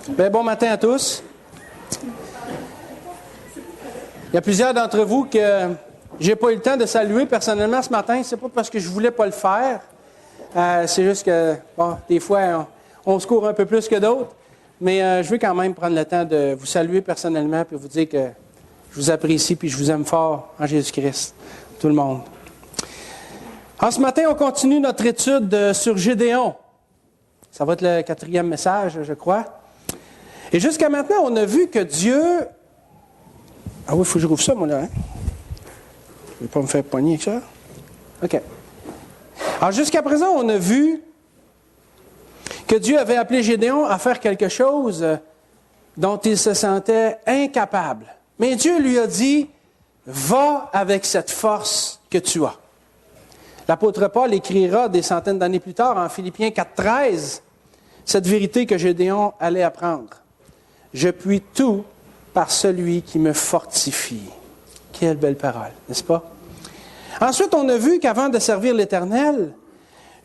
Bien, bon matin à tous. Il y a plusieurs d'entre vous que j'ai pas eu le temps de saluer personnellement ce matin. C'est pas parce que je voulais pas le faire. C'est juste que, bon, des fois, on se court un peu plus que d'autres. Mais je veux quand même prendre le temps de vous saluer personnellement et vous dire que je vous apprécie puis je vous aime fort en Jésus-Christ. Tout le monde. En ce matin, on continue notre étude sur Gédéon. Ça va être le 4e message, je crois. Et jusqu'à maintenant, on a vu que Dieu... Ah oui, il faut que je rouvre ça, moi, là. Hein? Je ne vais pas me faire pogner avec ça. OK. Alors, jusqu'à présent, on a vu que Dieu avait appelé Gédéon à faire quelque chose dont il se sentait incapable. Mais Dieu lui a dit, « Va avec cette force que tu as. » L'apôtre Paul écrira des centaines d'années plus tard, en Philippiens 4,13, cette vérité que Gédéon allait apprendre. « Je puis tout par celui qui me fortifie. » Quelle belle parole, n'est-ce pas? Ensuite, on a vu qu'avant de servir l'Éternel,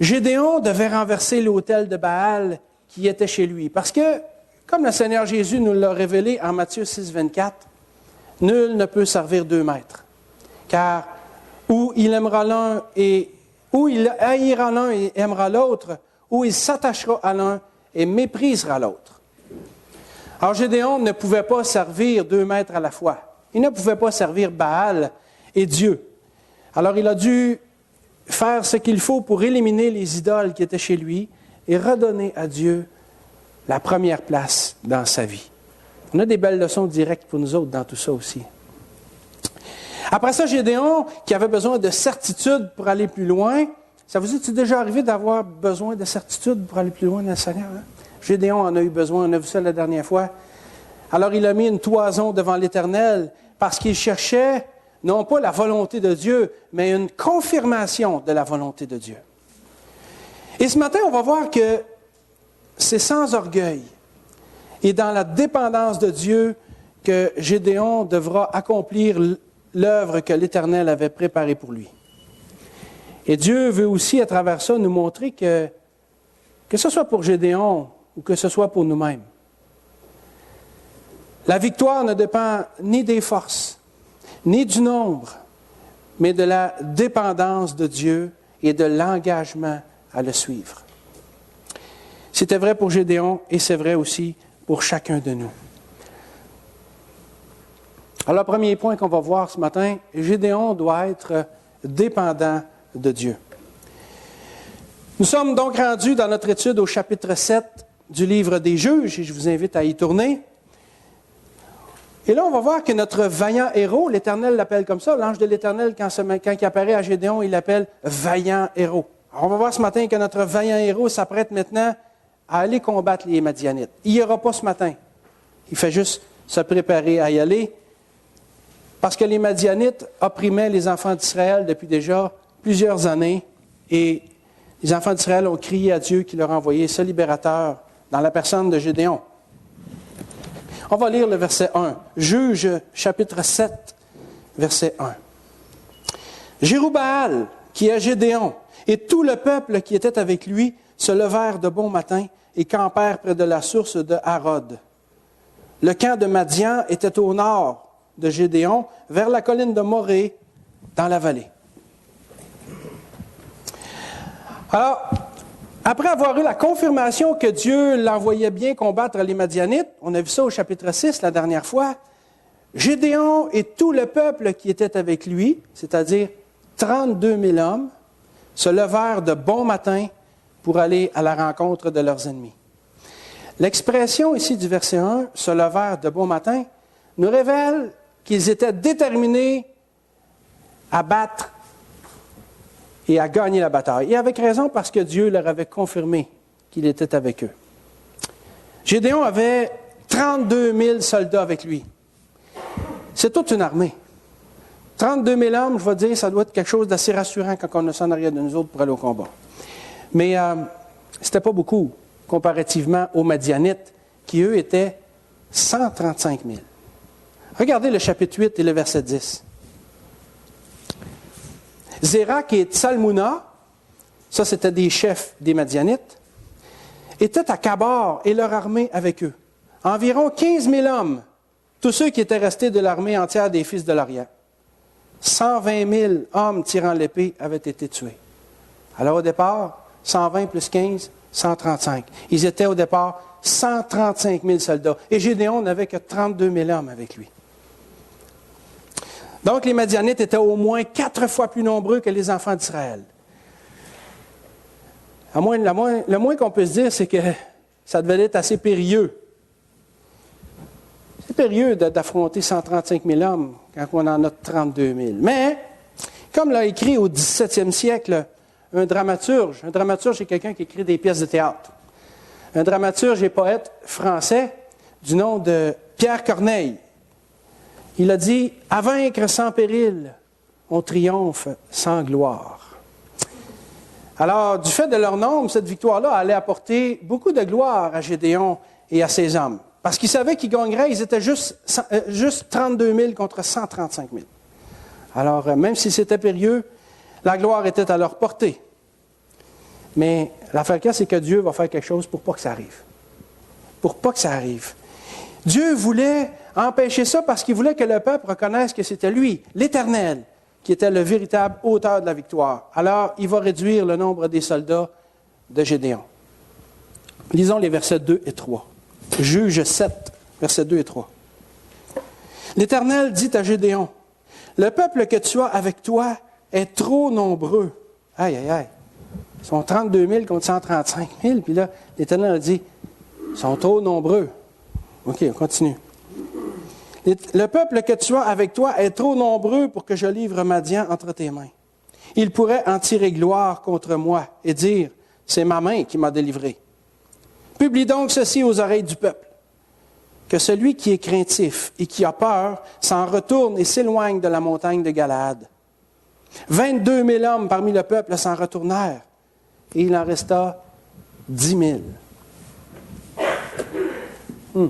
Gédéon devait renverser l'autel de Baal qui était chez lui. Parce que, comme le Seigneur Jésus nous l'a révélé en Matthieu 6, 24, nul ne peut servir 2 maîtres. Car ou il aimera l'un et ou il haïra l'un et aimera l'autre, ou il s'attachera à l'un et méprisera l'autre. Alors Gédéon ne pouvait pas servir 2 maîtres à la fois. Il ne pouvait pas servir Baal et Dieu. Alors il a dû faire ce qu'il faut pour éliminer les idoles qui étaient chez lui et redonner à Dieu la première place dans sa vie. On a des belles leçons directes pour nous autres dans tout ça aussi. Après ça, Gédéon, qui avait besoin de certitude pour aller plus loin, ça vous est déjà arrivé d'avoir besoin de certitude pour aller plus loin dans le Seigneur? Hein? Gédéon en a eu besoin, on a vu ça la dernière fois. Alors il a mis une toison devant l'Éternel parce qu'il cherchait non pas la volonté de Dieu, mais une confirmation de la volonté de Dieu. Et ce matin, on va voir que c'est sans orgueil et dans la dépendance de Dieu que Gédéon devra accomplir l'œuvre que l'Éternel avait préparée pour lui. Et Dieu veut aussi, à travers ça, nous montrer que ce soit pour Gédéon ou que ce soit pour nous-mêmes, la victoire ne dépend ni des forces, ni du nombre, mais de la dépendance de Dieu et de l'engagement à le suivre. C'était vrai pour Gédéon et c'est vrai aussi pour chacun de nous. Alors, le premier point qu'on va voir ce matin, Gédéon doit être dépendant de Dieu. Nous sommes donc rendus dans notre étude au chapitre 7 du livre des Juges, et je vous invite à y tourner. Et là, on va voir que notre vaillant héros, l'Éternel l'appelle comme ça, l'ange de l'Éternel, quand il apparaît à Gédéon, il l'appelle vaillant héros. Alors, on va voir ce matin que notre vaillant héros s'apprête maintenant à aller combattre les Madianites. Il n'y ira pas ce matin. Il fait juste se préparer à y aller. Parce que les Madianites opprimaient les enfants d'Israël depuis déjà plusieurs années et les enfants d'Israël ont crié à Dieu qui leur a envoyé ce libérateur dans la personne de Gédéon. On va lire le verset 1. Juge, chapitre 7, verset 1. Jérubaal, qui est Gédéon, et tout le peuple qui était avec lui se levèrent de bon matin et campèrent près de la source de Harod. Le camp de Madian était au nord de Gédéon, vers la colline de Morée, dans la vallée. Alors, après avoir eu la confirmation que Dieu l'envoyait bien combattre les Madianites, on a vu ça au chapitre 6 la dernière fois, Gédéon et tout le peuple qui était avec lui, c'est-à-dire 32 000 hommes, se levèrent de bon matin pour aller à la rencontre de leurs ennemis. L'expression ici du verset 1, se levèrent de bon matin, nous révèle qu'ils étaient déterminés à battre et à gagner la bataille. Et avec raison, parce que Dieu leur avait confirmé qu'il était avec eux. Gédéon avait 32 000 soldats avec lui. C'est toute une armée. 32 000 hommes, je vais dire, ça doit être quelque chose d'assez rassurant quand on a ça en arrière de nous autres pour aller au combat. Mais c'était pas beaucoup comparativement aux Madianites, qui eux étaient 135 000. Regardez le chapitre 8 et le verset 10. Zérak et Tsalmouna, ça c'était des chefs des Madianites, étaient à Kabar et leur armée avec eux. environ 15 000 hommes, tous ceux qui étaient restés de l'armée entière des fils de l'Orient. 120 000 hommes tirant l'épée avaient été tués. Alors au départ, 120 plus 15, 135. Ils étaient au départ 135 000 soldats. Et Gédéon n'avait que 32 000 hommes avec lui. Donc les Madianites étaient au moins 4 fois plus nombreux que les enfants d'Israël. Le moins qu'on peut se dire, c'est que ça devait être assez périlleux. C'est périlleux d'affronter 135 000 hommes quand on en a 32 000. Mais, comme l'a écrit au 17e siècle un dramaturge c'est quelqu'un qui écrit des pièces de théâtre. Un dramaturge et poète français du nom de Pierre Corneille. Il a dit « À vaincre sans péril, on triomphe sans gloire ». Alors, du fait de leur nombre, cette victoire-là allait apporter beaucoup de gloire à Gédéon et à ses hommes. Parce qu'ils savaient qu'ils gagneraient, ils étaient juste 32 000 contre 135 000. Alors, même si c'était périlleux, la gloire était à leur portée. Mais l'affaire là, c'est que Dieu va faire quelque chose pour pas que ça arrive. Pour pas que ça arrive. Dieu voulait empêcher ça parce qu'il voulait que le peuple reconnaisse que c'était lui, l'Éternel, qui était le véritable auteur de la victoire. Alors, il va réduire le nombre des soldats de Gédéon. Lisons les versets 2 et 3. Juge 7, versets 2 et 3. L'Éternel dit à Gédéon, « Le peuple que tu as avec toi est trop nombreux. » Aïe, aïe, aïe. Ils sont 32 000 contre 135 000. Puis là, l'Éternel a dit, « Ils sont trop nombreux. » OK, on continue. Le peuple que tu as avec toi est trop nombreux pour que je livre Madian entre tes mains. Il pourrait en tirer gloire contre moi et dire, c'est ma main qui m'a délivré. Publie donc ceci aux oreilles du peuple, que celui qui est craintif et qui a peur s'en retourne et s'éloigne de la montagne de Galaad. 22 000 hommes parmi le peuple s'en retournèrent, et il en resta 10 000.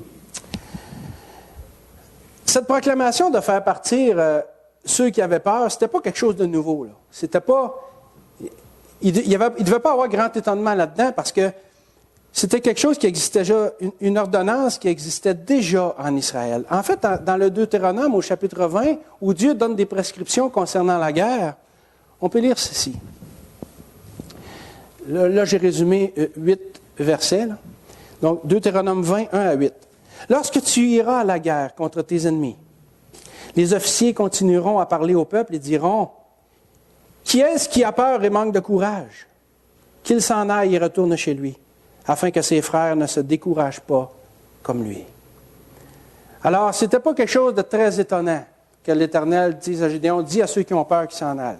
Cette proclamation de faire partir ceux qui avaient peur, c'était pas quelque chose de nouveau. Là. C'était pas. Il ne devait pas avoir grand étonnement là-dedans parce que c'était quelque chose qui existait déjà, une ordonnance qui existait déjà en Israël. En fait, dans le Deutéronome, au chapitre 20, où Dieu donne des prescriptions concernant la guerre, on peut lire ceci. Là j'ai résumé 8 versets. Là. Donc, Deutéronome 20, 1 à 8. Lorsque tu iras à la guerre contre tes ennemis, les officiers continueront à parler au peuple et diront, « Qui est-ce qui a peur et manque de courage? Qu'il s'en aille et retourne chez lui, afin que ses frères ne se découragent pas comme lui. » Alors, ce n'était pas quelque chose de très étonnant que l'Éternel dise à Gédéon, « Dis à ceux qui ont peur qu'ils s'en aillent. »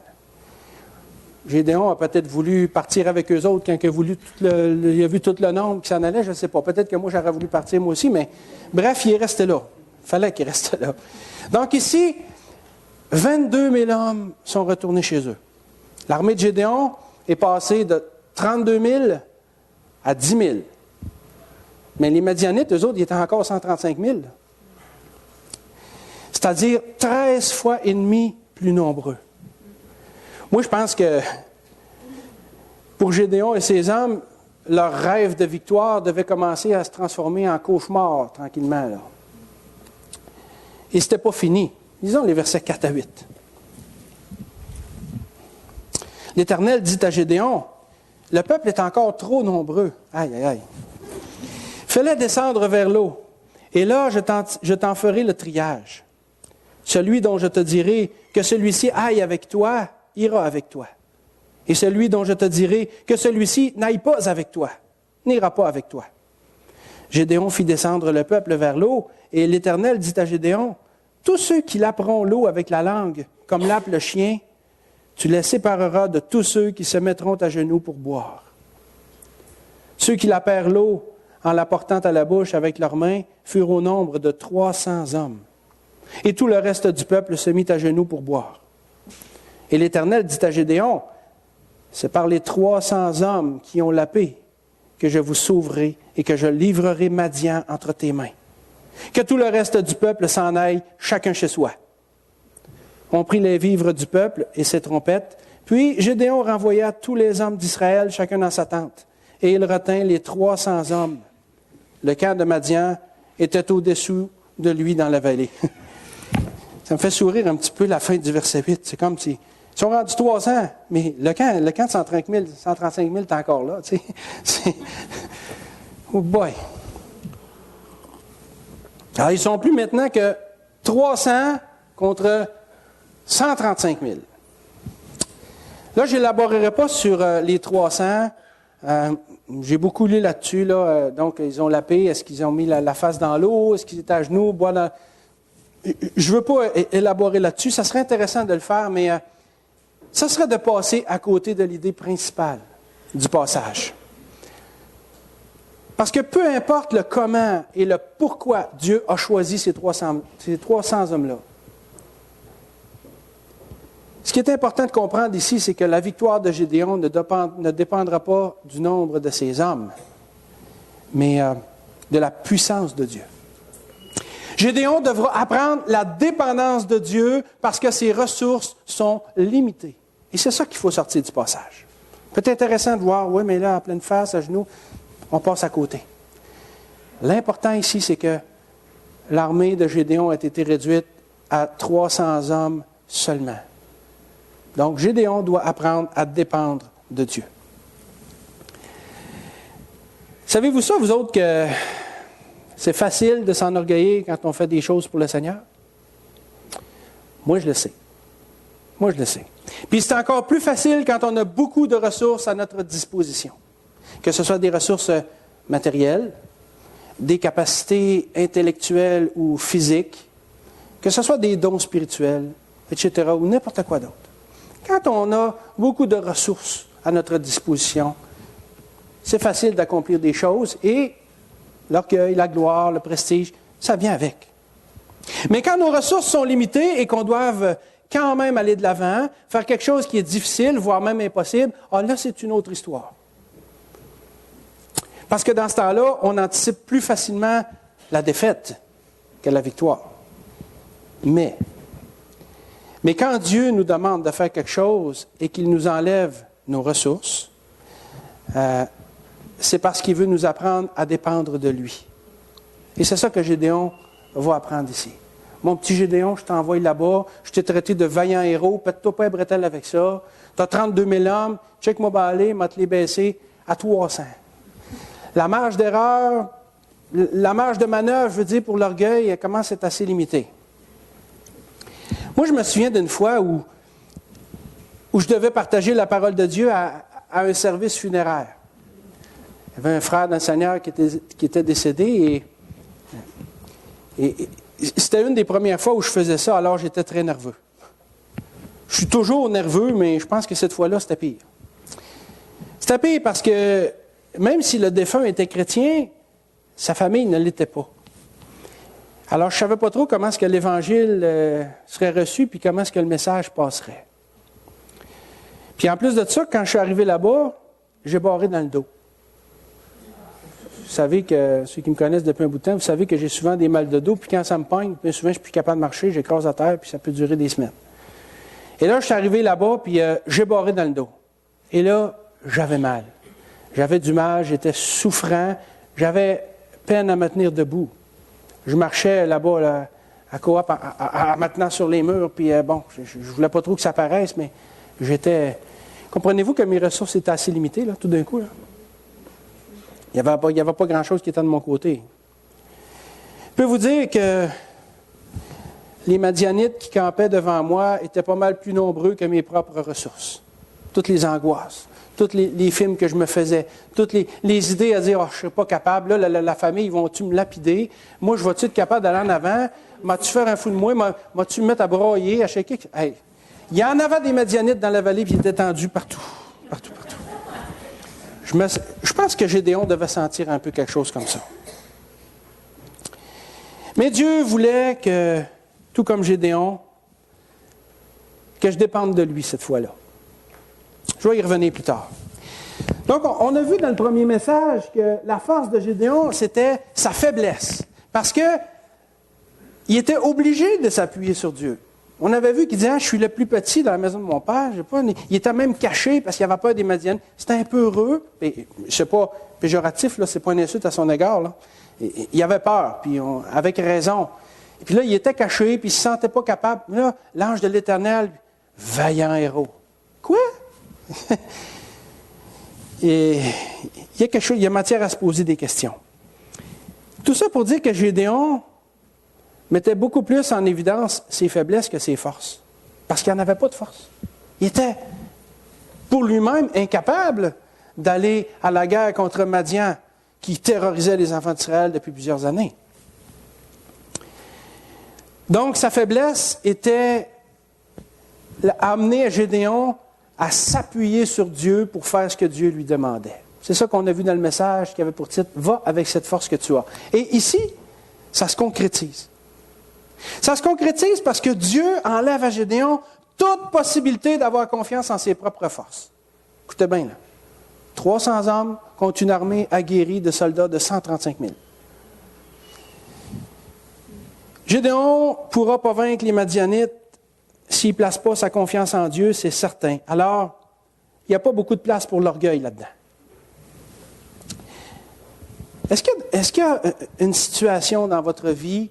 Gédéon a peut-être voulu partir avec eux autres quand il a vu tout le nombre qui s'en allait, je ne sais pas. Peut-être que moi, j'aurais voulu partir moi aussi, mais bref, il est resté là. Il fallait qu'il reste là. Donc ici, 22 000 hommes sont retournés chez eux. L'armée de Gédéon est passée de 32 000 à 10 000. Mais les Madianites, eux autres, ils étaient encore 135 000. C'est-à-dire 13 fois et demi plus nombreux. Moi, je pense que pour Gédéon et ses hommes, leur rêve de victoire devait commencer à se transformer en cauchemar tranquillement. Là. Et ce n'était pas fini. Lisons les versets 4 à 8. L'Éternel dit à Gédéon, « Le peuple est encore trop nombreux. » Aïe, aïe, aïe. « Fais-les descendre vers l'eau, et là je t'en ferai le triage. Celui dont je te dirai que celui-ci aille avec toi, ira avec toi. Et celui dont je te dirai que celui-ci n'aille pas avec toi, n'ira pas avec toi. » Gédéon fit descendre le peuple vers l'eau, et l'Éternel dit à Gédéon, « Tous ceux qui laperont l'eau avec la langue, comme lappe le chien, tu les sépareras de tous ceux qui se mettront à genoux pour boire. Ceux qui lapèrent l'eau en la portant à la bouche avec leurs mains furent au nombre de 300 hommes. Et tout le reste du peuple se mit à genoux pour boire. Et l'Éternel dit à Gédéon, « C'est par les 300 hommes qui ont lappé que je vous sauverai et que je livrerai Madian entre tes mains. Que tout le reste du peuple s'en aille, chacun chez soi. » On prit les vivres du peuple et ses trompettes, puis Gédéon renvoya tous les hommes d'Israël, chacun dans sa tente, et il retint les 300 hommes. Le camp de Madian étaient au-dessous de lui dans la vallée. Ça me fait sourire un petit peu la fin du verset 8. C'est comme si... Ils sont rendus 300, mais le camp de 135 000 est encore là. Tu sais. Oh boy! Alors, ils ne sont plus maintenant que 300 contre 135 000. Là, je n'élaborerai pas sur les 300. J'ai beaucoup lu là-dessus. Là, donc, ils ont lapé. Est-ce qu'ils ont mis la face dans l'eau? Est-ce qu'ils étaient à genoux? Je ne veux pas élaborer là-dessus. Ça serait intéressant de le faire, mais ça serait de passer à côté de l'idée principale du passage. Parce que peu importe le comment et le pourquoi Dieu a choisi ces 300 hommes-là, ce qui est important de comprendre ici, c'est que la victoire de Gédéon ne dépendra pas du nombre de ses hommes, mais de la puissance de Dieu. Gédéon devra apprendre la dépendance de Dieu parce que ses ressources sont limitées. Et c'est ça qu'il faut sortir du passage. Peut-être intéressant de voir, oui, mais là, à pleine face, à genoux, on passe à côté. L'important ici, c'est que l'armée de Gédéon a été réduite à 300 hommes seulement. Donc, Gédéon doit apprendre à dépendre de Dieu. Savez-vous ça, vous autres, que c'est facile de s'enorgueillir quand on fait des choses pour le Seigneur? Moi, je le sais. Moi, je le sais. Puis c'est encore plus facile quand on a beaucoup de ressources à notre disposition. Que ce soit des ressources matérielles, des capacités intellectuelles ou physiques, que ce soit des dons spirituels, etc., ou n'importe quoi d'autre. Quand on a beaucoup de ressources à notre disposition, c'est facile d'accomplir des choses et l'orgueil, la gloire, le prestige, ça vient avec. Mais quand nos ressources sont limitées et qu'on doit quand même aller de l'avant, faire quelque chose qui est difficile, voire même impossible, là, c'est une autre histoire. Parce que dans ce temps-là, on anticipe plus facilement la défaite que la victoire. Mais quand Dieu nous demande de faire quelque chose et qu'il nous enlève nos ressources, c'est parce qu'il veut nous apprendre à dépendre de lui. Et c'est ça que Gédéon va apprendre ici. Mon petit Gédéon, je t'envoie là-bas, je t'ai traité de vaillant héros, pète-toi pas un bretelle avec ça. Tu as 32 000 hommes, check-moi aller, m'a te les baisser à 300. La marge d'erreur, la marge de manœuvre, je veux dire, pour l'orgueil, elle commence à être assez limitée. Moi, je me souviens d'une fois où je devais partager la parole de Dieu à un service funéraire. Il y avait un frère d'un Seigneur qui était décédé et c'était une des premières fois où je faisais ça, alors j'étais très nerveux. Je suis toujours nerveux, mais je pense que cette fois-là, c'était pire. C'était pire parce que même si le défunt était chrétien, sa famille ne l'était pas. Alors, je ne savais pas trop comment est-ce que l'Évangile serait reçu, puis comment est-ce que le message passerait. Puis en plus de ça, quand je suis arrivé là-bas, j'ai barré dans le dos. Vous savez que, ceux qui me connaissent depuis un bout de temps, vous savez que j'ai souvent des mal de dos, puis quand ça me pogne, bien souvent je ne suis plus capable de marcher, j'écrase à terre, puis ça peut durer des semaines. Et là, je suis arrivé là-bas, puis j'ai barré dans le dos. Et là, j'avais mal. J'avais du mal, j'étais souffrant, j'avais peine à me tenir debout. Je marchais là-bas, là, à Coop, en me tenant sur les murs, puis bon, je ne voulais pas trop que ça paraisse, mais j'étais... Comprenez-vous que mes ressources étaient assez limitées, là, tout d'un coup, là? Il n'y avait pas grand-chose qui était de mon côté. Je peux vous dire que les Madianites qui campaient devant moi étaient pas mal plus nombreux que mes propres ressources. Toutes les angoisses, tous les films que je me faisais, toutes les idées à dire « je ne serai pas capable, là, la famille, ils vont-tu me lapider? Moi, je vais-tu être capable d'aller en avant? M'as-tu faire un fou de moi? M'as-tu me mettre à broyer, à shaker? » Hey, il y en avait des Madianites dans la vallée, puis ils étaient tendus partout. Partout. Je pense que Gédéon devait sentir un peu quelque chose comme ça. Mais Dieu voulait que, tout comme Gédéon, que je dépende de lui cette fois-là. Je vais y revenir plus tard. Donc, on a vu dans le premier message que la force de Gédéon, c'était sa faiblesse. Parce qu'il était obligé de s'appuyer sur Dieu. On avait vu qu'il disait, ah, je suis le plus petit dans la maison de mon père. Il était même caché parce qu'il avait peur des Madianites. C'était un peu heureux. Je ne sais pas, péjoratif, là, c'est pas une insulte à son égard. Là. Il avait peur, puis avec raison. Et puis là, il était caché, puis il ne se sentait pas capable. Là, l'ange de l'Éternel, vaillant héros. Quoi? Et il y a quelque chose, il y a matière à se poser des questions. Tout ça pour dire que Gédéon mettait beaucoup plus en évidence ses faiblesses que ses forces. Parce qu'il n'en avait pas de force. Il était, pour lui-même, incapable d'aller à la guerre contre Madian, qui terrorisait les enfants d'Israël depuis plusieurs années. Donc, sa faiblesse était amenée à Gédéon à s'appuyer sur Dieu pour faire ce que Dieu lui demandait. C'est ça qu'on a vu dans le message qui avait pour titre « Va avec cette force que tu as ». Et ici, ça se concrétise. Ça se concrétise parce que Dieu enlève à Gédéon toute possibilité d'avoir confiance en ses propres forces. Écoutez bien, là. 300 hommes contre une armée aguerrie de soldats de 135 000. Gédéon pourra pas vaincre les Madianites s'il ne place pas sa confiance en Dieu, c'est certain. Alors, il n'y a pas beaucoup de place pour l'orgueil là-dedans. Est-ce qu'il y a une situation dans votre vie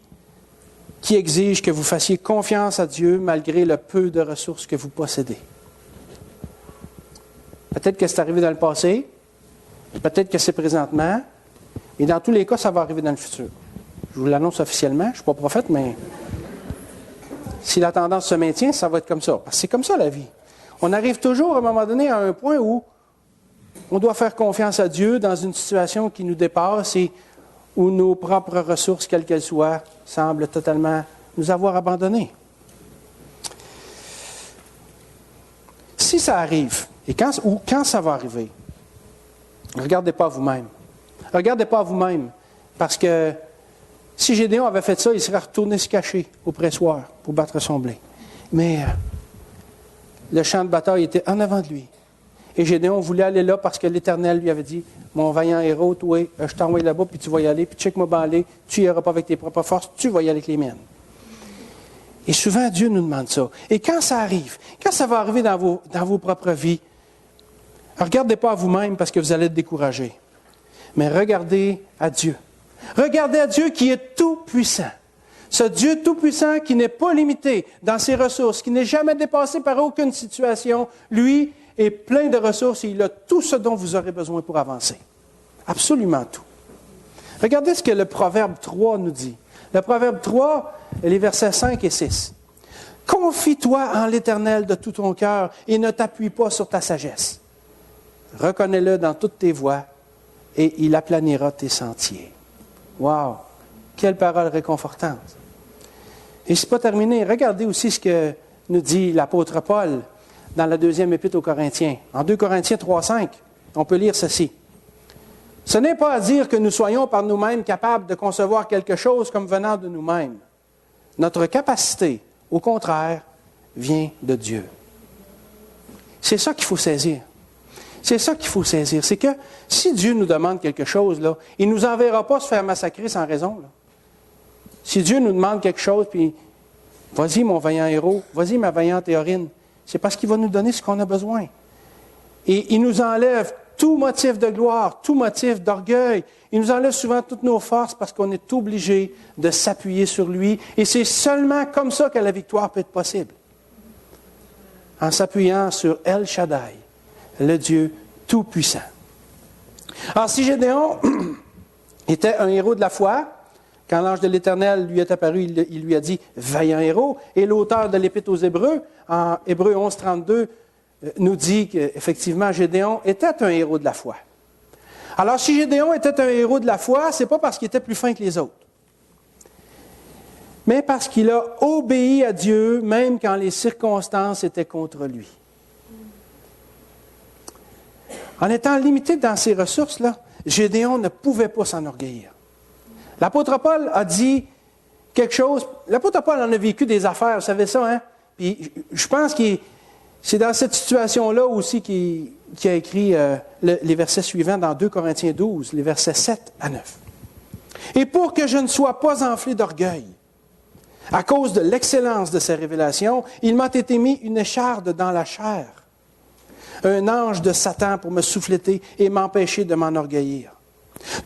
qui exige que vous fassiez confiance à Dieu malgré le peu de ressources que vous possédez? Peut-être que c'est arrivé dans le passé, peut-être que c'est présentement, et dans tous les cas, ça va arriver dans le futur. Je vous l'annonce officiellement, je ne suis pas prophète, mais si la tendance se maintient, ça va être comme ça. Parce que c'est comme ça la vie. On arrive toujours à un moment donné à un point où on doit faire confiance à Dieu dans une situation qui nous dépasse et où nos propres ressources, quelles qu'elles soient, semblent totalement nous avoir abandonnés. Si ça arrive, et quand ça va arriver, regardez pas à vous-même. Regardez pas à vous-même, parce que si Gédéon avait fait ça, il serait retourné se cacher au pressoir pour battre son blé. Mais le champ de bataille était en avant de lui. Et Gédéon voulait aller là parce que l'Éternel lui avait dit, « Mon vaillant héros, toi, je t'envoie là-bas, puis tu vas y aller, puis check-moi bien aller, tu n'iras pas avec tes propres forces, tu vas y aller avec les miennes. » Et souvent, Dieu nous demande ça. Et quand ça arrive, quand ça va arriver dans vos propres vies, regardez pas à vous-même parce que vous allez être découragé, mais regardez à Dieu. Regardez à Dieu qui est tout-puissant. Ce Dieu tout-puissant qui n'est pas limité dans ses ressources, qui n'est jamais dépassé par aucune situation, lui est plein de ressources et il a tout ce dont vous aurez besoin pour avancer. Absolument tout. Regardez ce que le Proverbe 3 nous dit. Le Proverbe 3, les versets 5 et 6. « Confie-toi en l'Éternel de tout ton cœur et ne t'appuie pas sur ta sagesse. Reconnais-le dans toutes tes voies et il aplanira tes sentiers. » Wow! Quelle parole réconfortante! Et ce n'est pas terminé. Regardez aussi ce que nous dit l'apôtre Paul dans la deuxième épître aux Corinthiens. En 2 Corinthiens 3,5, on peut lire ceci. « Ce n'est pas à dire que nous soyons par nous-mêmes capables de concevoir quelque chose comme venant de nous-mêmes. Notre capacité, au contraire, vient de Dieu. » C'est ça qu'il faut saisir. C'est ça qu'il faut saisir. C'est que si Dieu nous demande quelque chose, là, il ne nous enverra pas se faire massacrer sans raison. Là. Si Dieu nous demande quelque chose, puis « Vas-y, mon vaillant héros, vas-y, ma vaillante Théorine », c'est parce qu'il va nous donner ce qu'on a besoin. Et il nous enlève tout motif de gloire, tout motif d'orgueil. Il nous enlève souvent toutes nos forces parce qu'on est obligé de s'appuyer sur lui. Et c'est seulement comme ça que la victoire peut être possible. En s'appuyant sur El Shaddai, le Dieu tout-puissant. Alors, si Gédéon était un héros de la foi, quand l'ange de l'Éternel lui est apparu, il lui a dit « Vaillant héros », et l'auteur de l'Épître aux Hébreux, en Hébreux 11, 32, nous dit qu'effectivement, Gédéon était un héros de la foi. Alors, si Gédéon était un héros de la foi, ce n'est pas parce qu'il était plus fin que les autres, mais parce qu'il a obéi à Dieu, même quand les circonstances étaient contre lui. En étant limité dans ses ressources, là, Gédéon ne pouvait pas s'enorgueillir. L'apôtre Paul a dit quelque chose. L'apôtre Paul en a vécu des affaires, vous savez ça, hein? Puis je pense que c'est dans cette situation-là aussi qu'il a écrit les versets suivants dans 2 Corinthiens 12, les versets 7 à 9. « Et pour que je ne sois pas enflé d'orgueil, À cause de l'excellence de ses révélations, il m'a été mis une écharde dans la chair, un ange de Satan pour me souffléter et m'empêcher de m'enorgueillir.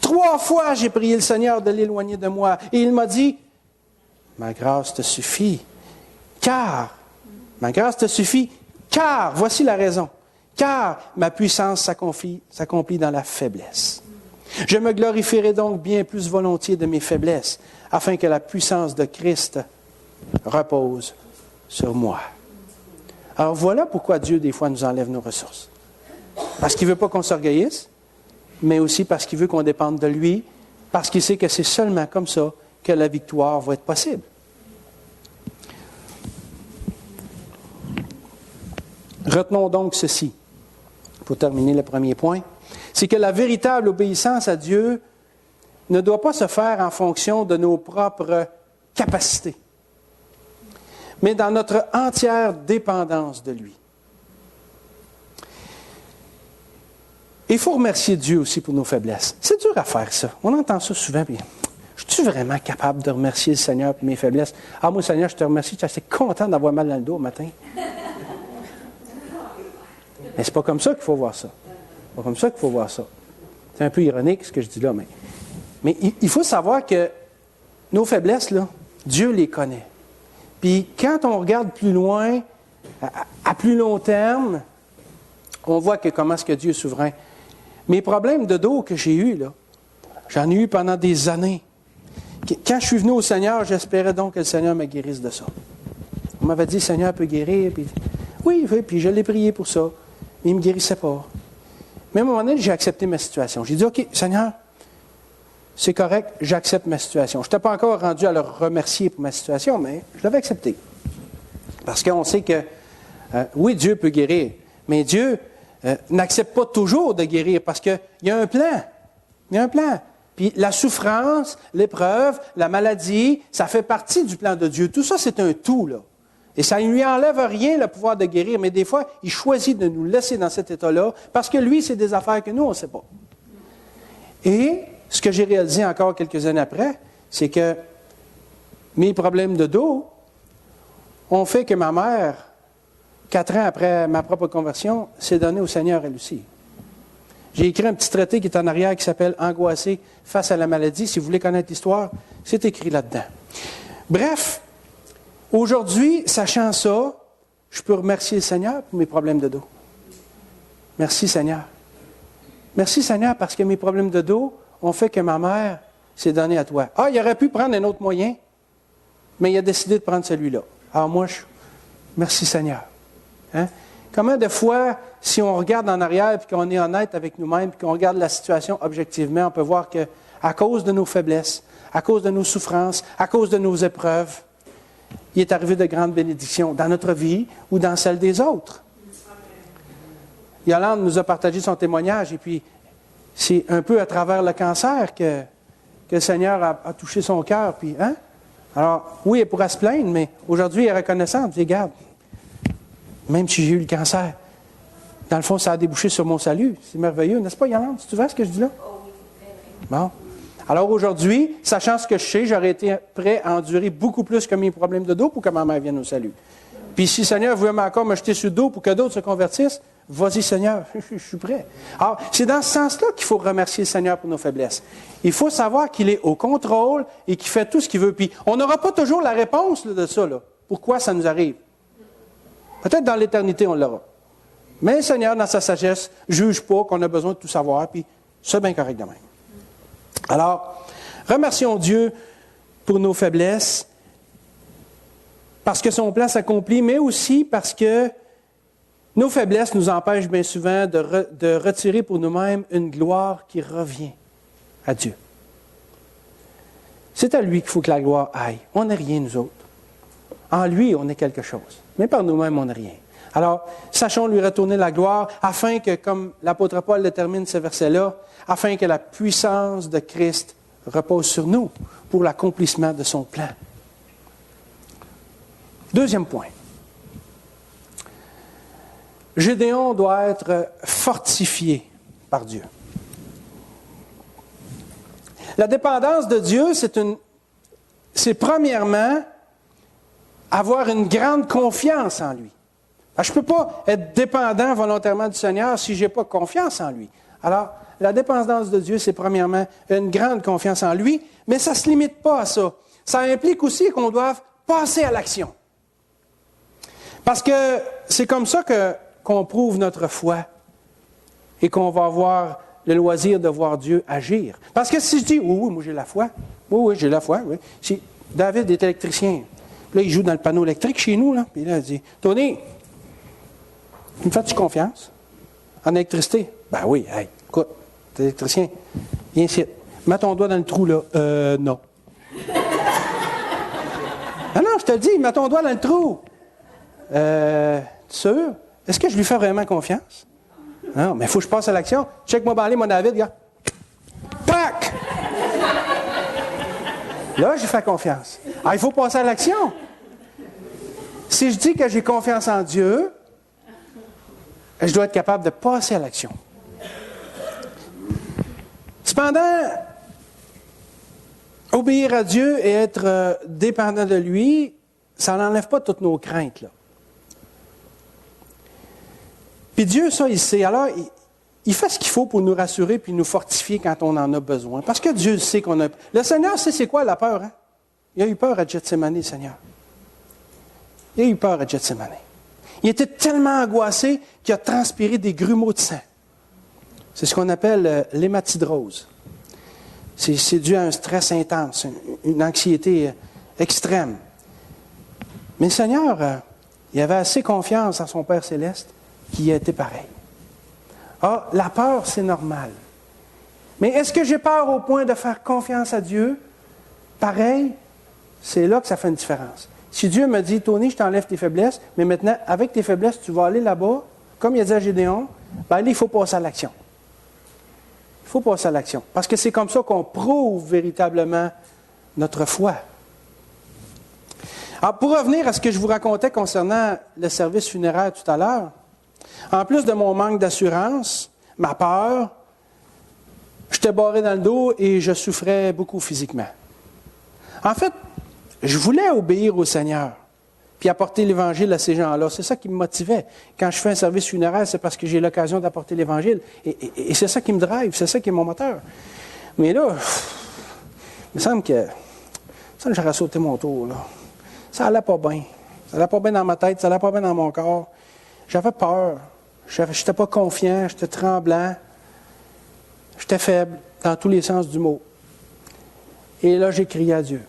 3 fois, j'ai prié le Seigneur de l'éloigner de moi, et il m'a dit, ma grâce te suffit, ma grâce te suffit, car, voici la raison, car ma puissance s'accomplit dans la faiblesse. Je me glorifierai donc bien plus volontiers de mes faiblesses, afin que la puissance de Christ repose sur moi. Alors voilà pourquoi Dieu, des fois, nous enlève nos ressources. Parce qu'il ne veut pas qu'on s'orgueillisse, mais aussi parce qu'il veut qu'on dépende de lui, parce qu'il sait que c'est seulement comme ça que la victoire va être possible. Retenons donc ceci, pour terminer le premier point, c'est que la véritable obéissance à Dieu ne doit pas se faire en fonction de nos propres capacités, mais dans notre entière dépendance de lui. Il faut remercier Dieu aussi pour nos faiblesses. C'est dur à faire ça. On entend ça souvent. Puis, je suis vraiment capable de remercier le Seigneur pour mes faiblesses? Ah, moi, Seigneur, je te remercie. Je suis assez content d'avoir mal dans le dos au matin. Mais c'est pas comme ça qu'il faut voir ça. C'est pas comme ça qu'il faut voir ça. C'est un peu ironique ce que je dis là, mais il faut savoir que nos faiblesses, là, Dieu les connaît. Puis quand on regarde plus loin, à plus long terme, on voit que comment est-ce que Dieu est souverain. Mes problèmes de dos que j'ai eus, là, j'en ai eu pendant des années. Quand je suis venu au Seigneur, j'espérais donc que le Seigneur me guérisse de ça. On m'avait dit, le Seigneur peut guérir. Puis, oui, puis je l'ai prié pour ça. Mais il ne me guérissait pas. Mais à un moment donné, j'ai accepté ma situation. J'ai dit, OK, Seigneur, c'est correct, j'accepte ma situation. Je n'étais pas encore rendu à le remercier pour ma situation, mais je l'avais accepté. Parce qu'on sait que, oui, Dieu peut guérir, mais Dieu n'accepte pas toujours de guérir parce qu'il y a un plan. Il y a un plan. Puis la souffrance, l'épreuve, la maladie, ça fait partie du plan de Dieu. Tout ça, c'est un tout, là. Et ça ne lui enlève rien le pouvoir de guérir, mais des fois, il choisit de nous laisser dans cet état-là parce que lui, c'est des affaires que nous, on ne sait pas. Et ce que j'ai réalisé encore quelques années après, c'est que mes problèmes de dos ont fait que ma mère, 4 ans après ma propre conversion, s'est donnée au Seigneur elle aussi. J'ai écrit un petit traité qui est en arrière qui s'appelle « Angoissé face à la maladie ». Si vous voulez connaître l'histoire, c'est écrit là-dedans. Bref, aujourd'hui, sachant ça, je peux remercier le Seigneur pour mes problèmes de dos. Merci Seigneur. Merci Seigneur parce que mes problèmes de dos ont fait que ma mère s'est donnée à toi. Ah, il aurait pu prendre un autre moyen, mais il a décidé de prendre celui-là. Alors moi, merci Seigneur. Hein? Comment de fois, si on regarde en arrière et qu'on est honnête avec nous-mêmes et qu'on regarde la situation objectivement, on peut voir qu'à cause de nos faiblesses, à cause de nos souffrances, à cause de nos épreuves, il est arrivé de grandes bénédictions dans notre vie ou dans celle des autres. Yolande nous a partagé son témoignage et puis c'est un peu à travers le cancer que le Seigneur a touché son cœur. Puis, hein? Alors, oui, elle pourra se plaindre, mais aujourd'hui, elle est reconnaissante. Elle dit, regarde, même si j'ai eu le cancer, dans le fond, ça a débouché sur mon salut. C'est merveilleux, n'est-ce pas, Yolande? Tu vois ce que je dis là? Bon. Alors aujourd'hui, sachant ce que je sais, j'aurais été prêt à endurer beaucoup plus que mes problèmes de dos pour que ma mère vienne au salut. Puis si le Seigneur voulait encore me jeter sur le dos pour que d'autres se convertissent, vas-y Seigneur, je suis prêt. Alors, c'est dans ce sens-là qu'il faut remercier le Seigneur pour nos faiblesses. Il faut savoir qu'il est au contrôle et qu'il fait tout ce qu'il veut. Puis on n'aura pas toujours la réponse là, de ça. Là. Pourquoi ça nous arrive? Peut-être dans l'éternité, on l'aura. Mais le Seigneur, dans sa sagesse, ne juge pas qu'on a besoin de tout savoir, puis c'est bien correct de même. Alors, remercions Dieu pour nos faiblesses, parce que son plan s'accomplit, mais aussi parce que nos faiblesses nous empêchent bien souvent de retirer pour nous-mêmes une gloire qui revient à Dieu. C'est à lui qu'il faut que la gloire aille. On n'est rien, nous autres. En lui, on est quelque chose. Mais par nous-mêmes, on n'est rien. Alors, sachons lui retourner la gloire, afin que, comme l'apôtre Paul le termine ce verset-là, afin que la puissance de Christ repose sur nous pour l'accomplissement de son plan. Deuxième point. Gédéon doit être fortifié par Dieu. La dépendance de Dieu, c'est premièrement avoir une grande confiance en lui. Je ne peux pas être dépendant volontairement du Seigneur si je n'ai pas confiance en lui. Alors, la dépendance de Dieu, c'est premièrement une grande confiance en lui, mais ça ne se limite pas à ça. Ça implique aussi qu'on doive passer à l'action. Parce que c'est comme ça qu'on prouve notre foi et qu'on va avoir le loisir de voir Dieu agir. Parce que si je dis, oui, moi j'ai la foi, oui, j'ai la foi, oui. Si David est électricien, là, il joue dans le panneau électrique chez nous, là, puis là, il dit, Tony, tu me fais-tu confiance en électricité? Ben oui, hey, écoute, t'es électricien, viens ici. Mets ton doigt dans le trou, là. Non. Ah non, je te le dis, mets ton doigt dans le trou. Sûr? Est-ce que je lui fais vraiment confiance? Non, mais il faut que je passe à l'action. Check-moi balai, mon David, regarde. Pac! Là, j'ai fait confiance. Ah, il faut passer à l'action. Si je dis que j'ai confiance en Dieu, je dois être capable de passer à l'action. Cependant, obéir à Dieu et être dépendant de lui, ça n'enlève pas toutes nos craintes, là. Puis Dieu, ça, il sait. Alors, il fait ce qu'il faut pour nous rassurer puis nous fortifier quand on en a besoin. Parce que Dieu sait qu'on a... Le Seigneur sait c'est quoi la peur, hein? Il a eu peur à Gethsémani, le Seigneur. Il a eu peur à Gethsémani. Il était tellement angoissé qu'il a transpiré des grumeaux de sang. C'est ce qu'on appelle l'hématidrose. C'est dû à un stress intense, une anxiété extrême. Mais le Seigneur, il avait assez confiance en son Père Céleste qu'il a été pareil. Ah, la peur, c'est normal. Mais est-ce que j'ai peur au point de faire confiance à Dieu? Pareil, c'est là que ça fait une différence. Si Dieu me dit, Tony, je t'enlève tes faiblesses, mais maintenant, avec tes faiblesses, tu vas aller là-bas, comme il a dit à Gédéon, ben là, il faut passer à l'action. Il faut passer à l'action. Parce que c'est comme ça qu'on prouve véritablement notre foi. Alors, pour revenir à ce que je vous racontais concernant le service funéraire tout à l'heure, en plus de mon manque d'assurance, ma peur, j'étais barré dans le dos et je souffrais beaucoup physiquement. En fait, je voulais obéir au Seigneur, puis apporter l'Évangile à ces gens-là. C'est ça qui me motivait. Quand je fais un service funéraire, c'est parce que j'ai l'occasion d'apporter l'Évangile. Et c'est ça qui me drive, c'est ça qui est mon moteur. Mais là, il me semble que j'aurais sauté mon tour, là. Ça allait pas bien. Ça allait pas bien dans ma tête, ça allait pas bien dans mon corps. J'avais peur. Je n'étais pas confiant, j'étais tremblant. J'étais faible, dans tous les sens du mot. Et là, j'ai crié à Dieu.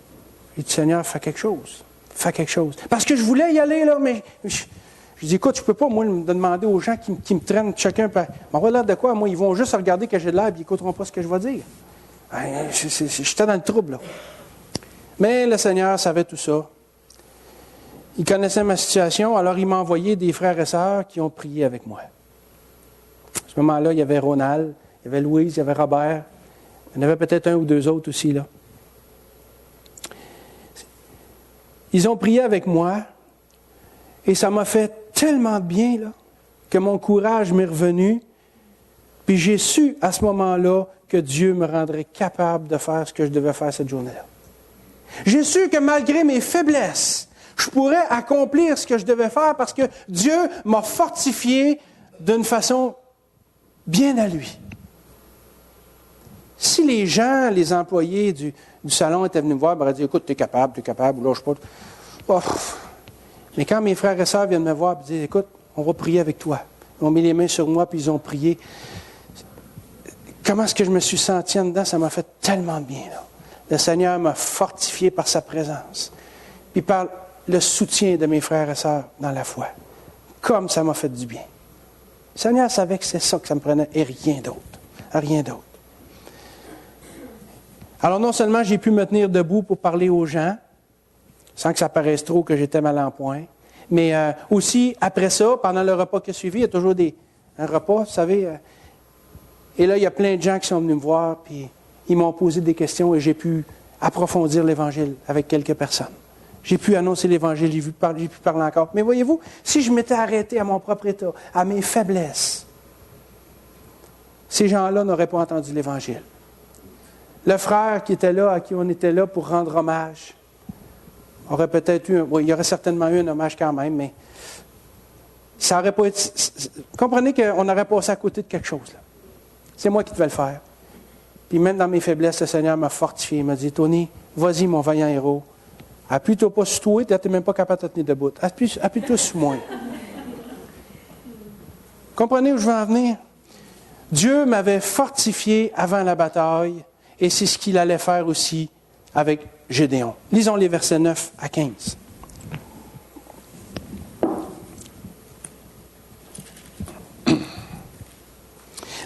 J'ai dit, Seigneur, fais quelque chose. Fais quelque chose. Parce que je voulais y aller, là, mais je dis, écoute, je ne peux pas, moi, demander aux gens qui me traînent chacun. On va l'air de quoi? Moi, ils vont juste regarder que j'ai de l'air et ils n'écouteront pas ce que je vais dire. J'étais dans le trouble, là. Mais le Seigneur savait tout ça. Il connaissait ma situation, alors il m'a envoyé des frères et sœurs qui ont prié avec moi. À ce moment-là, il y avait Ronald, il y avait Louise, il y avait Robert. Il y en avait peut-être un ou deux autres aussi, là. Ils ont prié avec moi et ça m'a fait tellement de bien, là, que mon courage m'est revenu. Puis j'ai su à ce moment-là que Dieu me rendrait capable de faire ce que je devais faire cette journée-là. J'ai su que malgré mes faiblesses, je pourrais accomplir ce que je devais faire parce que Dieu m'a fortifié d'une façon bien à lui. Si les gens, les employés du salon étaient venus me voir, ils m'auraient dit, écoute, tu es capable, ou lâche pas. Oh. Mais quand mes frères et sœurs viennent me voir et disent, écoute, on va prier avec toi. Ils ont mis les mains sur moi puis ils ont prié. Comment est-ce que je me suis senti en dedans? Ça m'a fait tellement de bien, là. Le Seigneur m'a fortifié par sa présence. Puis par le soutien de mes frères et sœurs dans la foi. Comme ça m'a fait du bien. Le Seigneur savait que c'est ça que ça me prenait et rien d'autre. Rien d'autre. Alors non seulement j'ai pu me tenir debout pour parler aux gens, sans que ça paraisse trop que j'étais mal en point, mais aussi après ça, pendant le repas qui a suivi, il y a toujours un repas, vous savez, et là il y a plein de gens qui sont venus me voir, puis ils m'ont posé des questions et j'ai pu approfondir l'Évangile avec quelques personnes. J'ai pu annoncer l'Évangile, j'ai pu parler encore. Mais voyez-vous, si je m'étais arrêté à mon propre état, à mes faiblesses, ces gens-là n'auraient pas entendu l'Évangile. Le frère qui était là, à qui on était là pour rendre hommage, aurait peut-être eu, il y aurait certainement eu un hommage quand même, mais ça n'aurait pas été. Comprenez qu'on aurait passé à côté de quelque chose, là. C'est moi qui devais le faire. Puis même dans mes faiblesses, le Seigneur m'a fortifié. Il m'a dit, Tony, vas-y, mon vaillant héros. Appuie-toi pas sur toi, tu n'es même pas capable de te tenir debout. Appuie-toi sur moi. Comprenez où je veux en venir? Dieu m'avait fortifié avant la bataille, et c'est ce qu'il allait faire aussi avec Gédéon. Lisons les versets 9 à 15.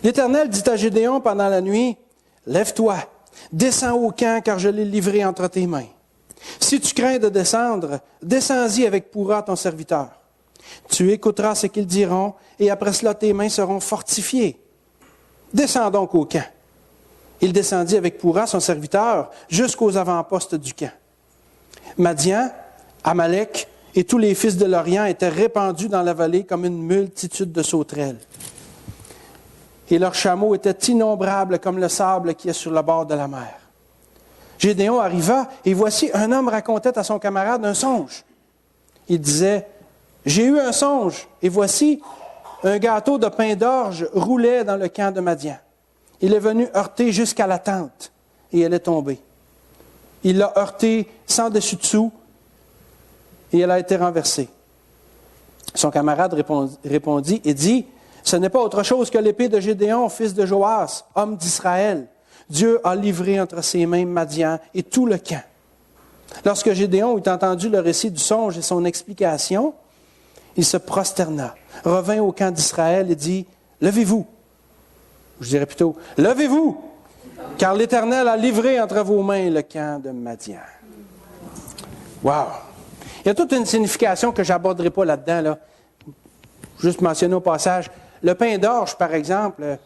L'Éternel dit à Gédéon pendant la nuit, « Lève-toi, descends au camp, car je l'ai livré entre tes mains. Si tu crains de descendre, descends-y avec Pourra ton serviteur. Tu écouteras ce qu'ils diront, et après cela tes mains seront fortifiées. Descends donc au camp. » Il descendit avec Pourra son serviteur jusqu'aux avant-postes du camp. Madian, Amalek et tous les fils de l'Orient étaient répandus dans la vallée comme une multitude de sauterelles. Et leurs chameaux étaient innombrables comme le sable qui est sur le bord de la mer. Gédéon arriva, et voici, un homme racontait à son camarade un songe. Il disait, « J'ai eu un songe, et voici, un gâteau de pain d'orge roulait dans le camp de Madian. Il est venu heurter jusqu'à la tente, et elle est tombée. Il l'a heurtée sans dessus-dessous, et elle a été renversée. » Son camarade répondit et dit, « Ce n'est pas autre chose que l'épée de Gédéon, fils de Joas, homme d'Israël. Dieu a livré entre ses mains Madian et tout le camp. » Lorsque Gédéon eut entendu le récit du songe et son explication, il se prosterna, revint au camp d'Israël et dit, « Levez-vous. » Je dirais plutôt, « Levez-vous, car l'Éternel a livré entre vos mains le camp de Madian. » Wow! Il y a toute une signification que je n'aborderai pas là-dedans, là. Juste mentionner au passage. Le pain d'orge, par exemple,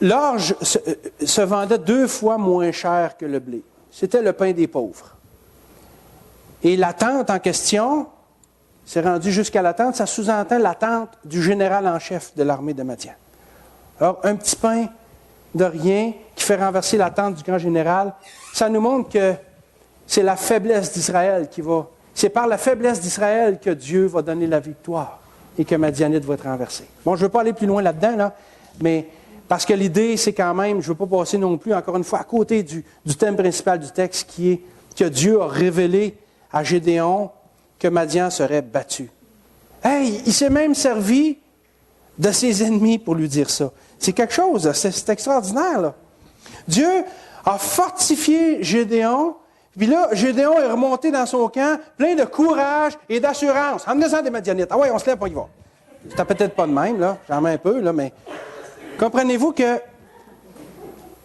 l'orge se vendait 2 fois moins cher que le blé. C'était le pain des pauvres. Et la tente en question, c'est rendu jusqu'à la tente, ça sous-entend la tente du général en chef de l'armée de Madian. Alors, un petit pain de rien qui fait renverser la tente du grand général, ça nous montre que c'est la faiblesse d'Israël qui va... C'est par la faiblesse d'Israël que Dieu va donner la victoire et que Madianite va être renversé. Bon, je ne veux pas aller plus loin là-dedans, là, mais parce que l'idée, c'est quand même, je ne veux pas passer non plus, encore une fois, à côté du thème principal du texte, qui est que Dieu a révélé à Gédéon que Madian serait battu. Hey, il s'est même servi de ses ennemis pour lui dire ça. C'est quelque chose, c'est extraordinaire, là. Dieu a fortifié Gédéon, puis là, Gédéon est remonté dans son camp, plein de courage et d'assurance. Emmenez-en des Madianites. Ah ouais, on se lève, on y va. C'était peut-être pas de même, là, j'en mets un peu, là, mais comprenez-vous que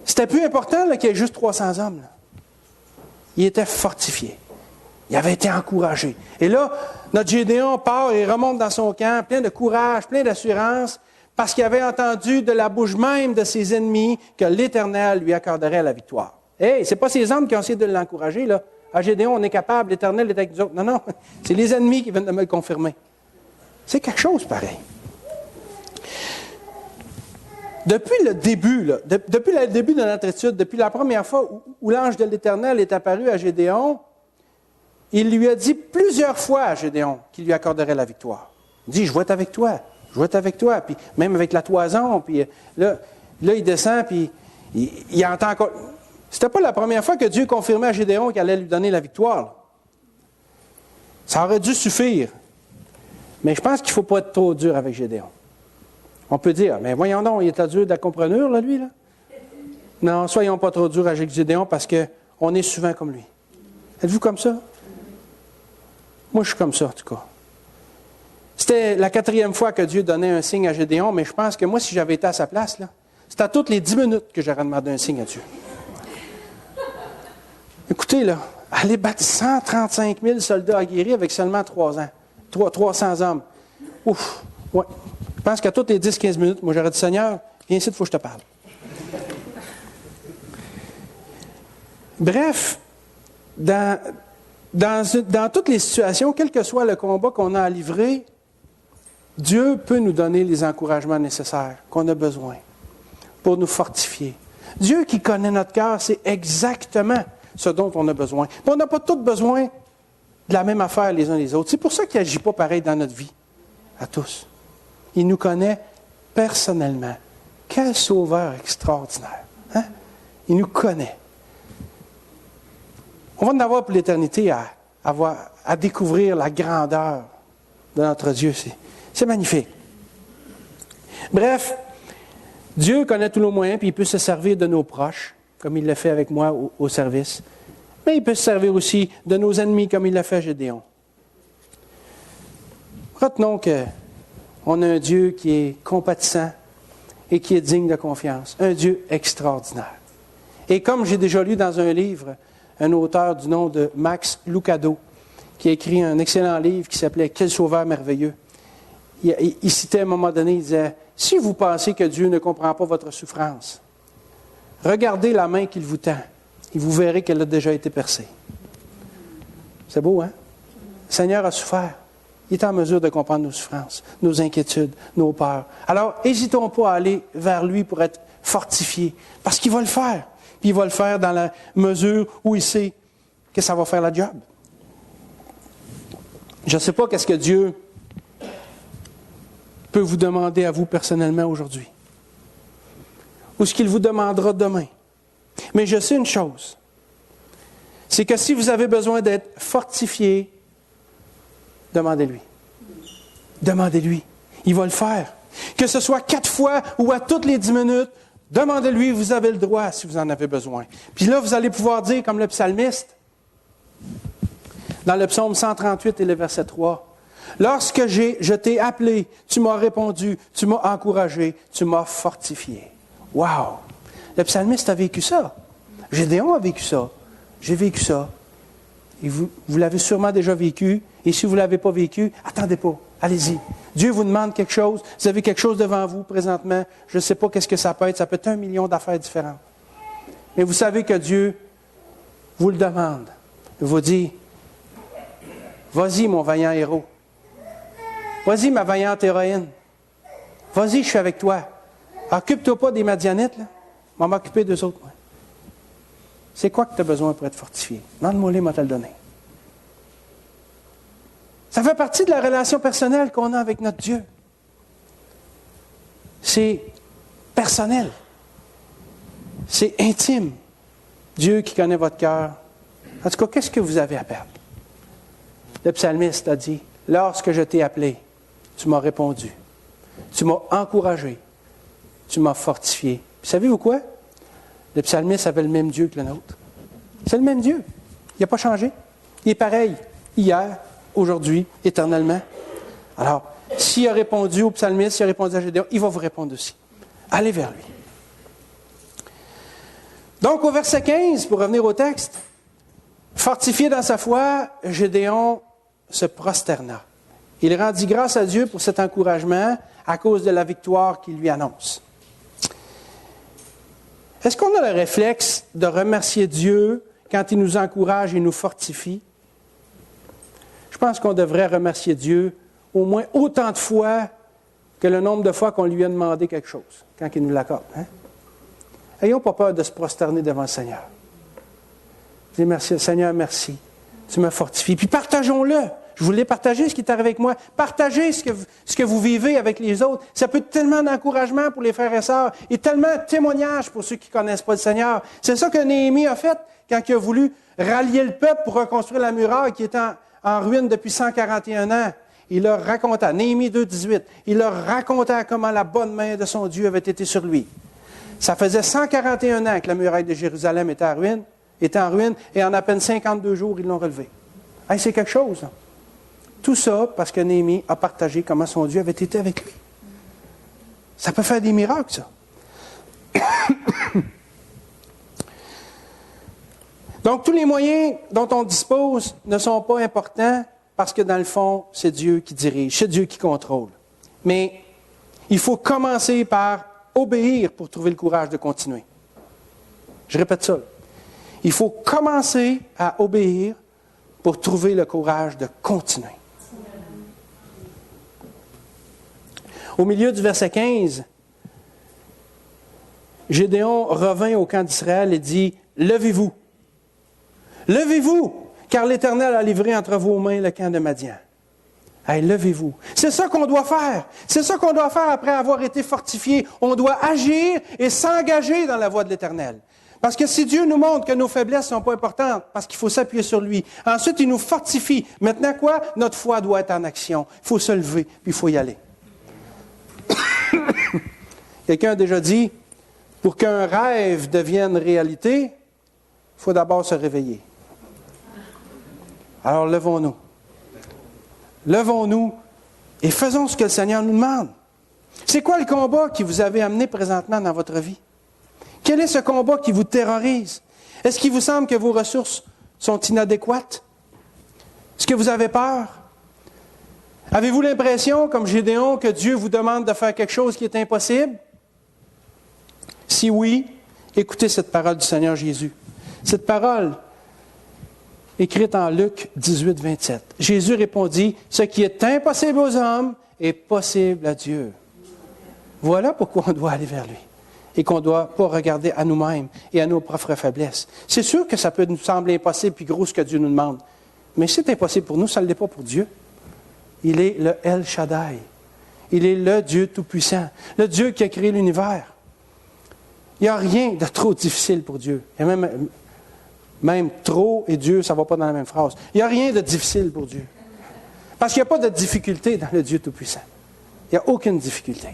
c'était plus important là, qu'il y ait juste 300 hommes. Là. Il était fortifié. Il avait été encouragé. Et là, notre Gédéon part et remonte dans son camp, plein de courage, plein d'assurance, parce qu'il avait entendu de la bouche même de ses ennemis que l'Éternel lui accorderait la victoire. Hey, c'est pas ces hommes qui ont essayé de l'encourager, là. Ah, Gédéon, on est capable, l'Éternel est avec nous autres. Non, non, c'est les ennemis qui viennent de me le confirmer. C'est quelque chose pareil. Depuis le début, là, depuis le début de notre étude, depuis la première fois où l'ange de l'Éternel est apparu à Gédéon, il lui a dit plusieurs fois à Gédéon qu'il lui accorderait la victoire. Il dit, je vais être avec toi, je vais être avec toi, puis même avec la toison, puis là il descend, puis il entend encore... C'était pas la première fois que Dieu confirmait à Gédéon qu'il allait lui donner la victoire. Là. Ça aurait dû suffire. Mais je pense qu'il ne faut pas être trop dur avec Gédéon. On peut dire, mais voyons donc, il était dur de la comprenure, là, lui, là. Non, soyons pas trop durs avec Gédéon parce qu'on est souvent comme lui. Êtes-vous comme ça? Moi, je suis comme ça, en tout cas. C'était la 4e fois que Dieu donnait un signe à Gédéon, mais je pense que moi, si j'avais été à sa place, là, c'était à toutes les 10 minutes que j'aurais demandé un signe à Dieu. Écoutez, là, aller battre 135 000 soldats aguerris avec seulement 300 hommes. Ouf, ouais. Je pense qu'à toutes les 10-15 minutes, moi, j'aurais dit, Seigneur, viens ici, il faut que je te parle. Bref, dans toutes les situations, quel que soit le combat qu'on a à livrer, Dieu peut nous donner les encouragements nécessaires qu'on a besoin pour nous fortifier. Dieu qui connaît notre cœur sait exactement ce dont on a besoin. Mais on n'a pas tous besoin de la même affaire les uns les autres. C'est pour ça qu'il n'agit pas pareil dans notre vie, à tous. Il nous connaît personnellement. Quel sauveur extraordinaire. Hein? Il nous connaît. On va en avoir pour l'éternité à découvrir la grandeur de notre Dieu. C'est magnifique. Bref, Dieu connaît tous nos moyens, puis il peut se servir de nos proches, comme il l'a fait avec moi au service. Mais il peut se servir aussi de nos ennemis, comme il l'a fait à Gédéon. Retenons qu'on a un Dieu qui est compatissant et qui est digne de confiance. Un Dieu extraordinaire. Et comme j'ai déjà lu dans un livre, un auteur du nom de Max Lucado, qui a écrit un excellent livre qui s'appelait « Quel sauveur merveilleux ». Il citait à un moment donné, il disait « Si vous pensez que Dieu ne comprend pas votre souffrance, regardez la main qu'il vous tend et vous verrez qu'elle a déjà été percée. » C'est beau, hein? Le Seigneur a souffert. Il est en mesure de comprendre nos souffrances, nos inquiétudes, nos peurs. Alors, n'hésitons pas à aller vers lui pour être fortifiés, parce qu'il va le faire. Puis il va le faire dans la mesure où il sait que ça va faire la job. Je ne sais pas qu'est-ce que Dieu peut vous demander à vous personnellement aujourd'hui, ou ce qu'il vous demandera demain. Mais je sais une chose, c'est que si vous avez besoin d'être fortifié, demandez-lui. Demandez-lui. Il va le faire. Que ce soit 4 fois ou à toutes les 10 minutes, demandez-lui, vous avez le droit si vous en avez besoin. Puis là, vous allez pouvoir dire, comme le psalmiste, dans le psaume 138 et le verset 3, « Lorsque je t'ai appelé, tu m'as répondu, tu m'as encouragé, tu m'as fortifié. » Wow! Le psalmiste a vécu ça. Gédéon a vécu ça. J'ai vécu ça. Et vous l'avez sûrement déjà vécu. Et si vous ne l'avez pas vécu, attendez pas. Allez-y. Dieu vous demande quelque chose. Vous avez quelque chose devant vous présentement. Je ne sais pas qu'est-ce que ça peut être. Ça peut être 1 million d'affaires différentes. Mais vous savez que Dieu vous le demande. Il vous dit, vas-y mon vaillant héros. Vas-y ma vaillante héroïne. Vas-y, je suis avec toi. Occupe-toi pas des Madianites, là. Je vais m'occuper d'eux autres, moi. C'est quoi que tu as besoin pour être fortifié? Demande-moi-les, moi te le donner. Ça fait partie de la relation personnelle qu'on a avec notre Dieu. C'est personnel. C'est intime. Dieu qui connaît votre cœur. En tout cas, qu'est-ce que vous avez à perdre? Le psalmiste a dit, « Lorsque je t'ai appelé, tu m'as répondu. Tu m'as encouragé. Tu m'as fortifié. » Puis savez-vous quoi? Le psalmiste avait le même Dieu que le nôtre. C'est le même Dieu. Il n'a pas changé. Il est pareil hier, aujourd'hui, éternellement. Alors, s'il a répondu au psalmiste, s'il a répondu à Gédéon, il va vous répondre aussi. Allez vers lui. Donc, au verset 15, pour revenir au texte, fortifié dans sa foi, Gédéon se prosterna. Il rendit grâce à Dieu pour cet encouragement à cause de la victoire qu'il lui annonce. Est-ce qu'on a le réflexe de remercier Dieu quand il nous encourage et nous fortifie? Je pense qu'on devrait remercier Dieu au moins autant de fois que le nombre de fois qu'on lui a demandé quelque chose, quand il nous l'accorde. Hein? Ayons pas peur de se prosterner devant le Seigneur. Dis merci, Seigneur, merci. Tu m'as fortifié. Puis partageons-le. Je voulais partager ce qui est arrivé avec moi. Partagez ce que vous vivez avec les autres. Ça peut être tellement d'encouragement pour les frères et sœurs et tellement de témoignages pour ceux qui ne connaissent pas le Seigneur. C'est ça que Néhémie a fait quand il a voulu rallier le peuple pour reconstruire la muraille qui était en ruine depuis 141 ans. Il leur raconta, Néhémie 2, 18, il leur raconta comment la bonne main de son Dieu avait été sur lui. Ça faisait 141 ans que la muraille de Jérusalem était en ruine, et en à peine 52 jours, ils l'ont relevée. Hey, c'est quelque chose. Hein? Tout ça parce que Néhémie a partagé comment son Dieu avait été avec lui. Ça peut faire des miracles, ça. Donc, tous les moyens dont on dispose ne sont pas importants parce que, dans le fond, c'est Dieu qui dirige, c'est Dieu qui contrôle. Mais il faut commencer par obéir pour trouver le courage de continuer. Je répète ça. Il faut commencer à obéir pour trouver le courage de continuer. Au milieu du verset 15, Gédéon revint au camp d'Israël et dit, « Levez-vous, Levez-vous, car l'Éternel a livré entre vos mains le camp de Madian. Hey, levez-vous. C'est ça qu'on doit faire. C'est ça qu'on doit faire après avoir été fortifié. On doit agir et s'engager dans la voie de l'Éternel. Parce que si Dieu nous montre que nos faiblesses ne sont pas importantes, parce qu'il faut s'appuyer sur lui, ensuite il nous fortifie. Maintenant quoi? Notre foi doit être en action. Il faut se lever, puis il faut y aller. Quelqu'un a déjà dit, pour qu'un rêve devienne réalité, il faut d'abord se réveiller. Alors levons-nous. Levons-nous et faisons ce que le Seigneur nous demande. C'est quoi le combat qui vous avez amené présentement dans votre vie? Quel est ce combat qui vous terrorise? Est-ce qu'il vous semble que vos ressources sont inadéquates? Est-ce que vous avez peur? Avez-vous l'impression, comme Gédéon, que Dieu vous demande de faire quelque chose qui est impossible? Si oui, écoutez cette parole du Seigneur Jésus. Cette parole écrite en Luc 18, 27. Jésus répondit, « Ce qui est impossible aux hommes est possible à Dieu. » Voilà pourquoi on doit aller vers lui et qu'on ne doit pas regarder à nous-mêmes et à nos propres faiblesses. C'est sûr que ça peut nous sembler impossible puis gros ce que Dieu nous demande, mais c'est impossible pour nous, ça ne l'est pas pour Dieu. Il est le El Shaddai. Il est le Dieu Tout-Puissant, le Dieu qui a créé l'univers. Il n'y a rien de trop difficile pour Dieu. Il y a même trop et Dieu, ça ne va pas dans la même phrase. Il n'y a rien de difficile pour Dieu. Parce qu'il n'y a pas de difficulté dans le Dieu Tout-Puissant. Il n'y a aucune difficulté.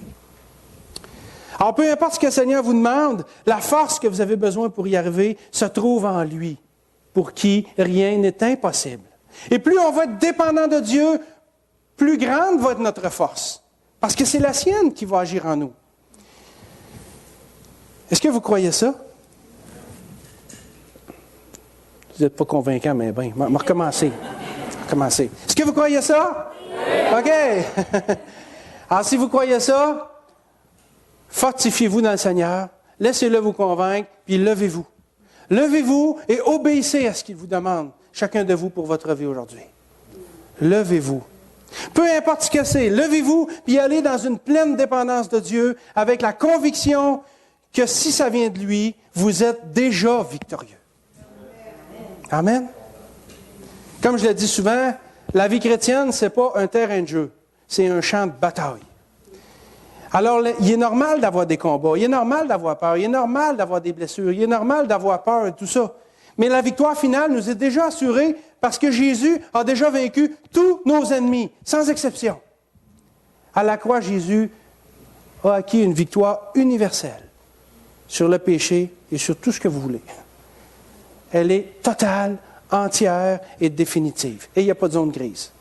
Alors, peu importe ce que le Seigneur vous demande, la force que vous avez besoin pour y arriver se trouve en lui, pour qui rien n'est impossible. Et plus on va être dépendant de Dieu, plus grande va être notre force. Parce que c'est la sienne qui va agir en nous. Est-ce que vous croyez ça? Vous n'êtes pas convaincant, mais bien. On va recommencer. Est-ce que vous croyez ça? Oui. OK. Alors, si vous croyez ça, fortifiez-vous dans le Seigneur, laissez-le vous convaincre, puis levez-vous. Levez-vous et obéissez à ce qu'il vous demande, chacun de vous, pour votre vie aujourd'hui. Levez-vous. Peu importe ce que c'est, levez-vous, puis allez dans une pleine dépendance de Dieu, avec la conviction que si ça vient de lui, vous êtes déjà victorieux. Amen. Comme je l'ai dit souvent, la vie chrétienne, ce n'est pas un terrain de jeu, c'est un champ de bataille. Alors, il est normal d'avoir des combats, il est normal d'avoir peur, il est normal d'avoir des blessures, il est normal d'avoir peur et tout ça. Mais la victoire finale nous est déjà assurée parce que Jésus a déjà vaincu tous nos ennemis, sans exception. À la croix, Jésus a acquis une victoire universelle sur le péché et sur tout ce que vous voulez. Elle est totale, entière et définitive. Et il n'y a pas de zone grise.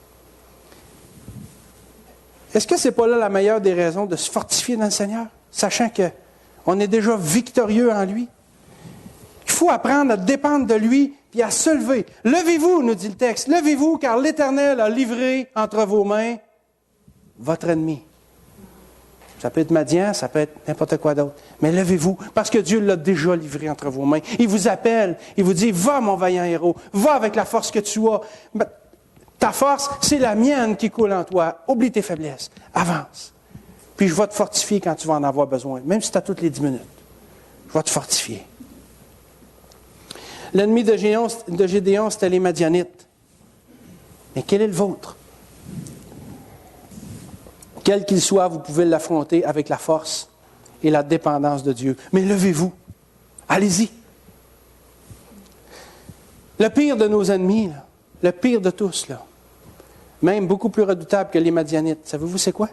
Est-ce que ce n'est pas là la meilleure des raisons de se fortifier dans le Seigneur, sachant qu'on est déjà victorieux en lui? Il faut apprendre à dépendre de lui et à se lever. Levez-vous, nous dit le texte. Levez-vous, car l'Éternel a livré entre vos mains votre ennemi. Ça peut être Madian, ça peut être n'importe quoi d'autre. Mais levez-vous, parce que Dieu l'a déjà livré entre vos mains. Il vous appelle, il vous dit, va mon vaillant héros, va avec la force que tu as. Ta force, c'est la mienne qui coule en toi. Oublie tes faiblesses, avance. Puis je vais te fortifier quand tu vas en avoir besoin, même si c'est à toutes les 10 minutes. Je vais te fortifier. L'ennemi de Gédéon, c'était les Madianites. Mais quel est le vôtre? Quel qu'il soit, vous pouvez l'affronter avec la force et la dépendance de Dieu. Mais levez-vous. Allez-y. Le pire de nos ennemis, là, le pire de tous, là, même beaucoup plus redoutable que les Madianites, savez-vous c'est quoi?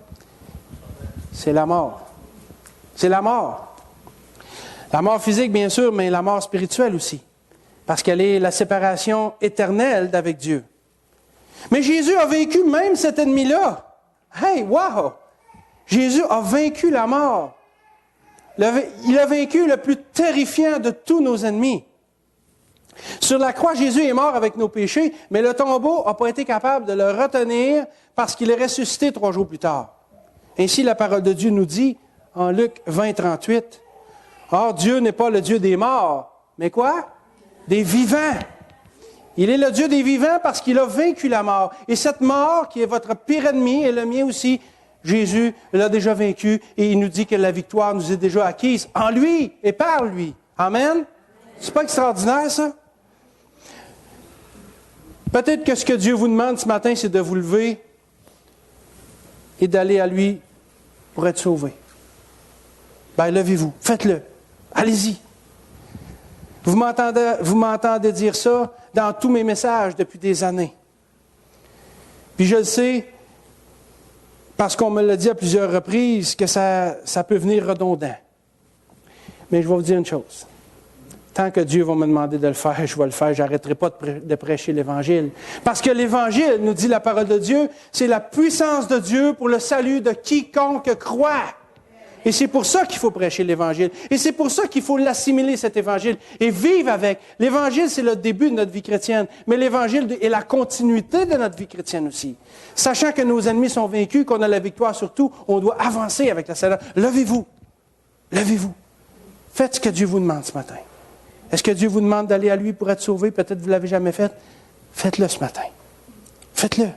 C'est la mort. C'est la mort. La mort physique, bien sûr, mais la mort spirituelle aussi. Parce qu'elle est la séparation éternelle d'avec Dieu. Mais Jésus a vaincu même cet ennemi-là. Hey, wow! Jésus a vaincu la mort. Il a vaincu le plus terrifiant de tous nos ennemis. Sur la croix, Jésus est mort avec nos péchés, mais le tombeau n'a pas été capable de le retenir parce qu'il est ressuscité 3 jours plus tard. Ainsi, la parole de Dieu nous dit, en Luc 20, 38, « Or, Dieu n'est pas le Dieu des morts, mais quoi? Des vivants. Il est le Dieu des vivants parce qu'il a vaincu la mort. Et cette mort, qui est votre pire ennemi, et le mien aussi, Jésus l'a déjà vaincu, et il nous dit que la victoire nous est déjà acquise en lui et par lui. Amen? C'est pas extraordinaire, ça? Peut-être que ce que Dieu vous demande ce matin, c'est de vous lever et d'aller à lui pour être sauvé. Ben, levez-vous, faites-le. Allez-y. Vous m'entendez dire ça dans tous mes messages depuis des années. Puis je le sais, parce qu'on me l'a dit à plusieurs reprises, que ça peut venir redondant. Mais je vais vous dire une chose. Tant que Dieu va me demander de le faire, je vais le faire. Je n'arrêterai pas de prêcher l'Évangile. Parce que l'Évangile, nous dit la parole de Dieu, c'est la puissance de Dieu pour le salut de quiconque croit. Et c'est pour ça qu'il faut prêcher l'Évangile. Et c'est pour ça qu'il faut l'assimiler, cet Évangile, et vivre avec. L'Évangile, c'est le début de notre vie chrétienne. Mais l'Évangile est la continuité de notre vie chrétienne aussi. Sachant que nos ennemis sont vaincus, qu'on a la victoire sur tout, on doit avancer avec la Seigneur. Levez-vous. Levez-vous. Faites ce que Dieu vous demande ce matin. Est-ce que Dieu vous demande d'aller à lui pour être sauvé? Peut-être que vous ne l'avez jamais fait. Faites-le ce matin. Faites-le.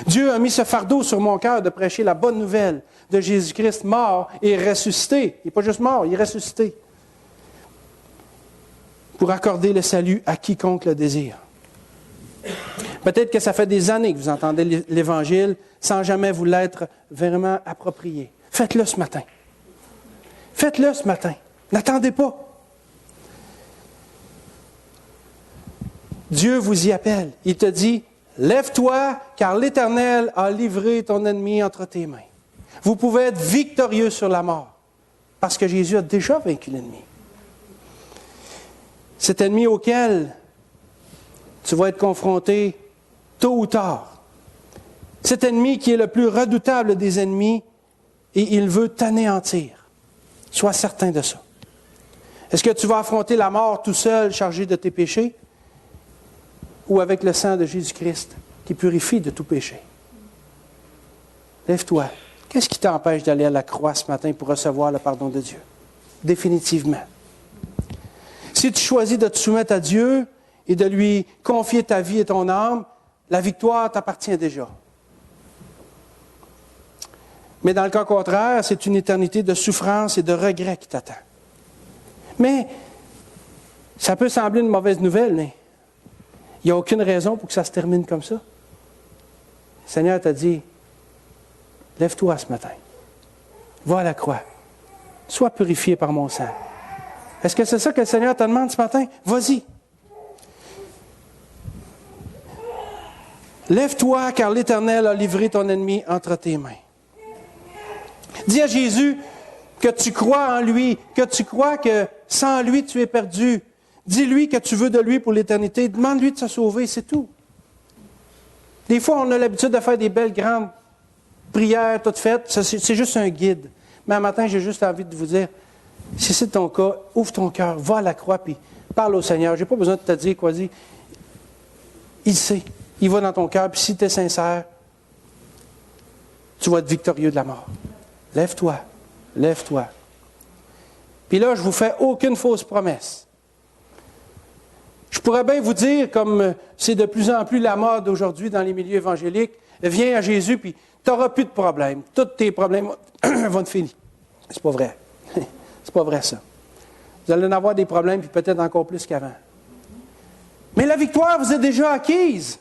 Dieu a mis ce fardeau sur mon cœur de prêcher la bonne nouvelle de Jésus-Christ mort et ressuscité. Il n'est pas juste mort, il est ressuscité. Pour accorder le salut à quiconque le désire. Peut-être que ça fait des années que vous entendez l'Évangile sans jamais vous l'être vraiment approprié. Faites-le ce matin. Faites-le ce matin. N'attendez pas. Dieu vous y appelle. Il te dit, lève-toi, car l'Éternel a livré ton ennemi entre tes mains. Vous pouvez être victorieux sur la mort, parce que Jésus a déjà vaincu l'ennemi. Cet ennemi auquel tu vas être confronté tôt ou tard. Cet ennemi qui est le plus redoutable des ennemis, et il veut t'anéantir. Sois certain de ça. Est-ce que tu vas affronter la mort tout seul, chargé de tes péchés? Ou avec le sang de Jésus-Christ, qui purifie de tout péché. Lève-toi. Qu'est-ce qui t'empêche d'aller à la croix ce matin pour recevoir le pardon de Dieu? Définitivement. Si tu choisis de te soumettre à Dieu et de lui confier ta vie et ton âme, la victoire t'appartient déjà. Mais dans le cas contraire, c'est une éternité de souffrance et de regret qui t'attend. Mais ça peut sembler une mauvaise nouvelle, mais il n'y a aucune raison pour que ça se termine comme ça. Le Seigneur t'a dit, lève-toi ce matin. Va à la croix. Sois purifié par mon sang. Est-ce que c'est ça que le Seigneur te demande ce matin? Vas-y. Lève-toi, car l'Éternel a livré ton ennemi entre tes mains. Dis à Jésus que tu crois en lui, que tu crois que sans lui, tu es perdu. Dis-lui que tu veux de lui pour l'éternité. Demande-lui de se sauver, c'est tout. Des fois, on a l'habitude de faire des belles, grandes prières toutes faites. C'est juste un guide. Mais un matin, j'ai juste envie de vous dire, si c'est ton cas, ouvre ton cœur, va à la croix, puis parle au Seigneur. Je n'ai pas besoin de te dire quoi dire. Il sait. Il va dans ton cœur, puis si tu es sincère, tu vas être victorieux de la mort. Lève-toi. Lève-toi. Puis là, je ne vous fais aucune fausse promesse. Je pourrais bien vous dire, comme c'est de plus en plus la mode aujourd'hui dans les milieux évangéliques, viens à Jésus, puis tu n'auras plus de problèmes. Tous tes problèmes vont te finir. C'est pas vrai. C'est pas vrai, ça. Vous allez en avoir des problèmes, puis peut-être encore plus qu'avant. Mais la victoire vous est déjà acquise.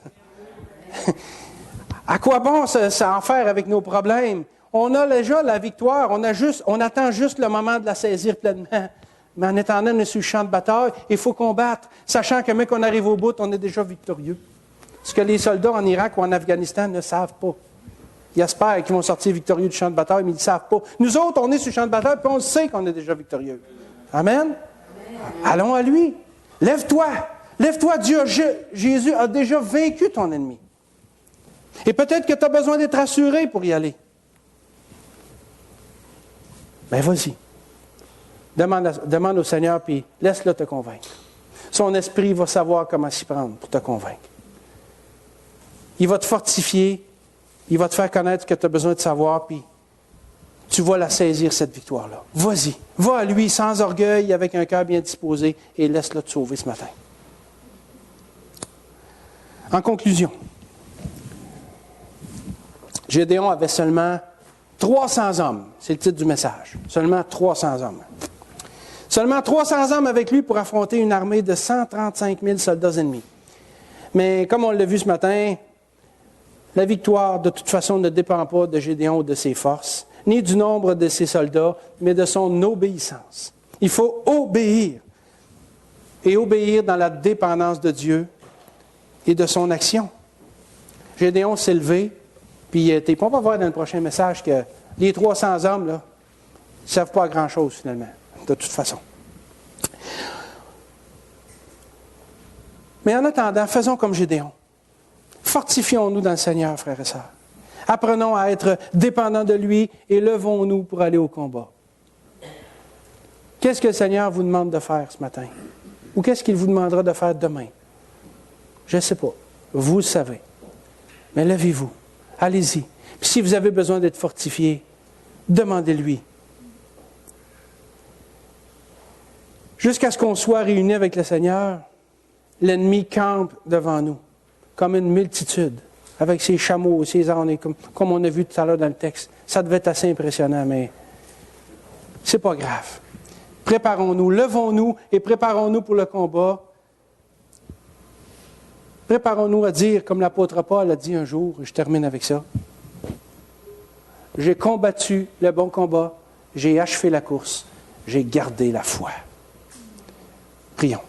À quoi bon ça en faire avec nos problèmes? On a déjà la victoire, on attend juste le moment de la saisir pleinement. Mais en étendant sur le champ de bataille, il faut combattre, sachant que même qu'on arrive au bout, on est déjà victorieux. Ce que les soldats en Irak ou en Afghanistan ne savent pas. Ils espèrent qu'ils vont sortir victorieux du champ de bataille, mais ils ne savent pas. Nous autres, on est sur le champ de bataille, puis on sait qu'on est déjà victorieux. Amen? Amen. Allons à lui. Lève-toi. Lève-toi. Jésus a déjà vaincu ton ennemi. Et peut-être que tu as besoin d'être assuré pour y aller. Ben vas-y. Demande au Seigneur, puis laisse-le te convaincre. Son esprit va savoir comment s'y prendre pour te convaincre. Il va te fortifier, il va te faire connaître ce que tu as besoin de savoir, puis tu vas la saisir, cette victoire-là. Vas-y, va à lui sans orgueil, avec un cœur bien disposé, et laisse-le te sauver ce matin. En conclusion, Gédéon avait seulement 300 hommes. C'est le titre du message. Seulement 300 hommes. Seulement 300 hommes avec lui pour affronter une armée de 135 000 soldats ennemis. Mais comme on l'a vu ce matin, la victoire, de toute façon, ne dépend pas de Gédéon ou de ses forces, ni du nombre de ses soldats, mais de son obéissance. Il faut obéir. Et obéir dans la dépendance de Dieu et de son action. Gédéon s'est levé, puis il a été. On va voir dans le prochain message que les 300 hommes, là, ne servent pas à grand-chose, finalement, de toute façon. Mais en attendant, faisons comme Gédéon. Fortifions-nous dans le Seigneur, frères et sœurs. Apprenons à être dépendants de lui et levons-nous pour aller au combat. Qu'est-ce que le Seigneur vous demande de faire ce matin? Ou qu'est-ce qu'il vous demandera de faire demain? Je ne sais pas. Vous le savez. Mais levez-vous. Allez-y. Puis si vous avez besoin d'être fortifié, demandez-lui. Jusqu'à ce qu'on soit réunis avec le Seigneur, l'ennemi campe devant nous, comme une multitude, avec ses chameaux, ses ânes, comme on a vu tout à l'heure dans le texte. Ça devait être assez impressionnant, mais c'est pas grave. Préparons-nous, levons-nous et préparons-nous pour le combat. Préparons-nous à dire, comme l'apôtre Paul a dit un jour, et je termine avec ça, « J'ai combattu le bon combat, j'ai achevé la course, j'ai gardé la foi. » Prions.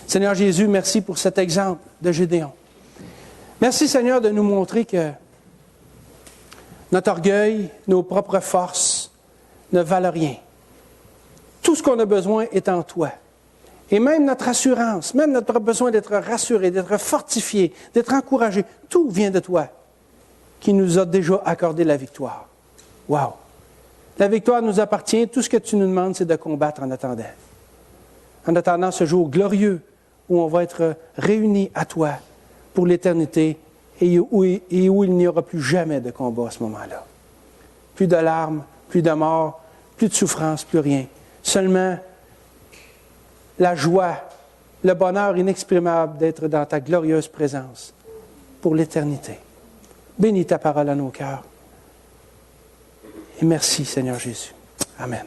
Seigneur Jésus, merci pour cet exemple de Gédéon. Merci Seigneur de nous montrer que notre orgueil, nos propres forces ne valent rien. Tout ce qu'on a besoin est en toi. Et même notre assurance, même notre besoin d'être rassuré, d'être fortifié, d'être encouragé, tout vient de toi, qui nous a déjà accordé la victoire. Wow! La victoire nous appartient. Tout ce que tu nous demandes, c'est de combattre en attendant. En attendant ce jour glorieux où on va être réunis à toi pour l'éternité et où il n'y aura plus jamais de combat à ce moment-là. Plus de larmes, plus de mort, plus de souffrance, plus rien. Seulement la joie, le bonheur inexprimable d'être dans ta glorieuse présence pour l'éternité. Bénis ta parole à nos cœurs. Et merci, Seigneur Jésus. Amen.